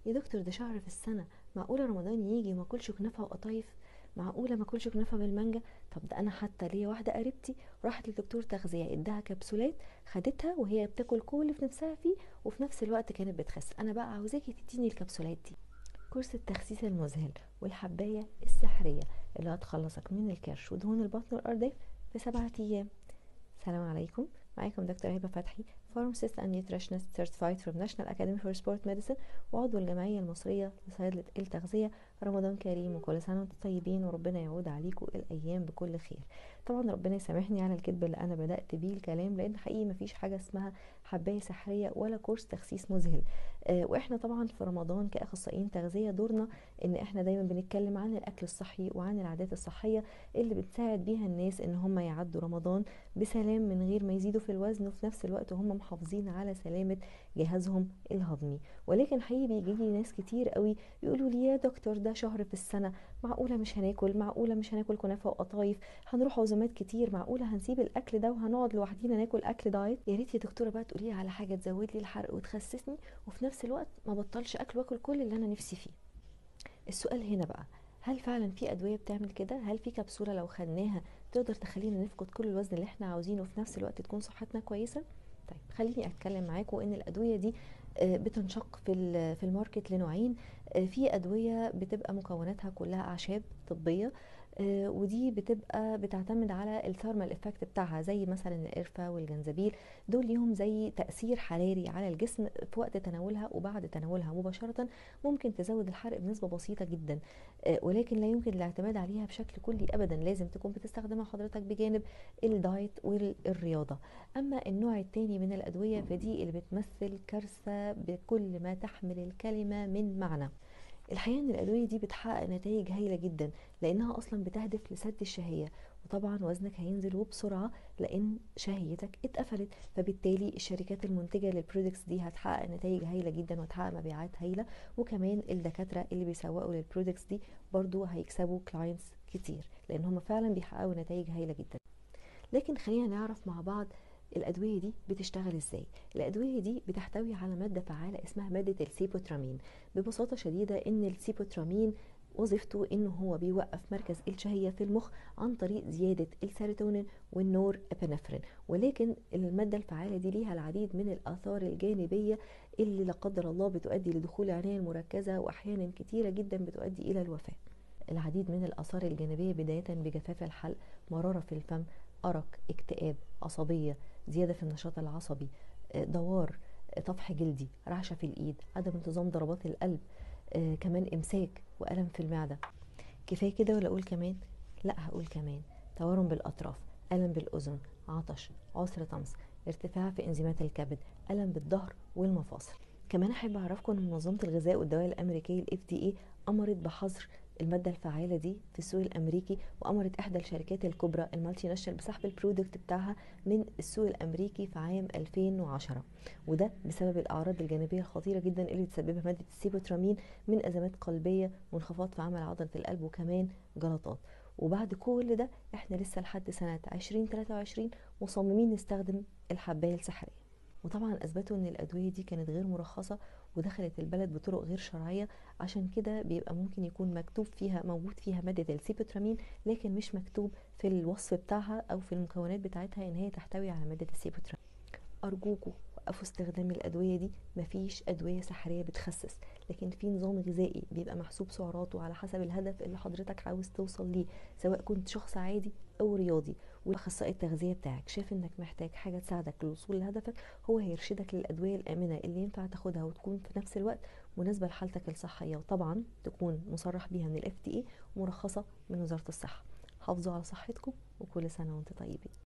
يا دكتور ده شهر في السنة، معقولة رمضان يجي وما اكلش كنافة وقطايف؟ معقولة ما اكلش كنافة بالمانجا؟ طب ده انا حتى ليا واحدة قريبتي راحت لدكتور تغذية اداها كبسولات، خدتها وهي بتاكل كل اللي في نفسها فيه وفي نفس الوقت كانت بتخس. انا بقى عاوزاكي تديني الكبسولات دي. كورس التخسيس المذهل والحباية السحرية اللي هتخلصك من الكرش ودهون البطن والأرداف في 7 أيام. السلام عليكم، معاكم دكتور هبة فتحي، pharmacist and nutritionist certified from National Academy for Sport Medicine وعضو الجمعية المصرية لصيادلة التغذية. رمضان كريم وكل سنة وانتم طيبين وربنا يعود عليكم الأيام بكل خير. طبعا ربنا يسامحني على الكذب اللي أنا بدأت بيه الكلام، لأن حقيقي مفيش حاجة اسمها حباية سحرية ولا كورس تخسيس مذهل. واحنا طبعا في رمضان كأخصائيين تغذية دورنا ان احنا دايما بنتكلم عن الأكل الصحي وعن العادات الصحية اللي بتساعد بيها الناس ان هم يعدوا رمضان بسلام من غير ما يزيدوا في الوزن، وفي نفس الوقت هم محافظين على سلامة جهازهم الهضمي. ولكن حقيقي بيجيلي ناس كتير قوي يقولوا لي يا دكتور ده شهر في السنة، معقولة مش هناكل؟ معقولة مش هناكل كنافة وقطايف؟ هنروح عزومات كتير، معقولة هنسيب الاكل ده وهنقعد لوحدينا ناكل اكل دايت؟ يا ريت يا دكتورة بقى تقولي على حاجة تزود لي الحرق وتخسسني وفي نفس الوقت ما بطلش اكل واكل كل اللي انا نفسي فيه. السؤال هنا بقى، هل فعلا في ادويه بتعمل كده؟ هل في كبسوله لو خدناها تقدر تخلينا نفقد كل الوزن اللي احنا عاوزينه وفي نفس الوقت تكون صحتنا كويسه؟ طيب خليني اتكلم معاكم ان الادويه دي بتنشق في الماركت لنوعين. في ادويه بتبقى مكوناتها كلها اعشاب طبيه، ودي بتبقى بتعتمد على الثيرمال افكت بتاعها، زي مثلا القرفه والجنزبيل. دول ليهم زي تاثير حراري على الجسم في وقت تناولها وبعد تناولها مباشره، ممكن تزود الحرق بنسبه بسيطه جدا. ولكن لا يمكن الاعتماد عليها بشكل كلي ابدا، لازم تكون بتستخدمها حضرتك بجانب الدايت والرياضه. اما النوع التاني من الادويه فدي اللي بتمثل كارثه بكل ما تحمل الكلمه من معنى. الحقيقه ان الادويه دي بتحقق نتائج هايله جدا، لانها اصلا بتهدف لسد الشهيه، وطبعا وزنك هينزل وبسرعه لان شهيتك اتقفلت. فبالتالي الشركات المنتجه للبرودكتس دي هتحقق نتائج هايله جدا وهتحقق مبيعات هايله، وكمان الدكاتره اللي بيسوقوا للبرودكتس دي برضو هيكسبوا كلاينتس كتير لان هم فعلا بيحققوا نتائج هايله جدا. لكن خلينا نعرف مع بعض الأدوية دي بتشتغل ازاي. الأدوية دي بتحتوي على مادة فعالة اسمها مادة السيبوترامين. ببساطة شديدة ان السيبوترامين وظيفته ان هو بيوقف مركز الشهية في المخ عن طريق زيادة السيروتونين والنور ابنفرين. ولكن المادة الفعالة دي ليها العديد من الآثار الجانبية اللي لا قدر الله بتؤدي لدخول عناية مركزة، وأحيانا كتيرة جدا بتؤدي إلى الوفاة. العديد من الآثار الجانبية بداية بجفاف الحلق، مرارة في الفم، أرق، اكتئاب، عصبية، زيادة في النشاط العصبي، دوار، طفح جلدي، رعشة في الإيد، عدم انتظام ضربات القلب، كمان إمساك وألم في المعدة. كفاية كده ولا أقول كمان؟ لا هقول كمان: تورم بالأطراف، ألم بالأذن، عطش، عسر طمس، ارتفاع في إنزيمات الكبد، ألم بالظهر والمفاصل. كمان أحب أعرفكم إن منظمة الغذاء والدواء الأمريكية ال FDA أمرت بحظر المادة الفعالة دي في السوق الأمريكي، وأمرت إحدى الشركات الكبرى المالتي ناشونال بسحب البرودكت بتاعها من السوق الأمريكي في عام 2010. وده بسبب الأعراض الجانبية الخطيرة جدا اللي بتسببها مادة السيبوترامين من أزمات قلبية وانخفاض في عمل عضلة القلب وكمان جلطات. وبعد كل ده احنا لسه لحد سنة 2023 مصممين نستخدم الحباية السحرية. وطبعا اثبتوا ان الادويه دي كانت غير مرخصه ودخلت البلد بطرق غير شرعيه، عشان كده بيبقى ممكن يكون مكتوب فيها موجود فيها ماده السيبوترامين، لكن مش مكتوب في الوصف بتاعها او في المكونات بتاعتها ان هي تحتوي على ماده السيبوترامين. أرجوكوا وقفوا استخدام الأدوية دي. مفيش أدوية سحرية بتخسس، لكن في نظام غذائي بيبقى محسوب سعراته على حسب الهدف اللي حضرتك عاوز توصل ليه، سواء كنت شخص عادي أو رياضي. والأخصائي التغذية بتاعك شاف إنك محتاج حاجة تساعدك للوصول لهدفك، هو هيرشدك للأدوية الآمنة اللي ينفع تاخدها وتكون في نفس الوقت مناسبة لحالتك الصحية، وطبعا تكون مصرح بيها من ال FDA ومرخصة من وزارة الصحة. حافظوا على صحتكم وكل سنة وانتم طيبين.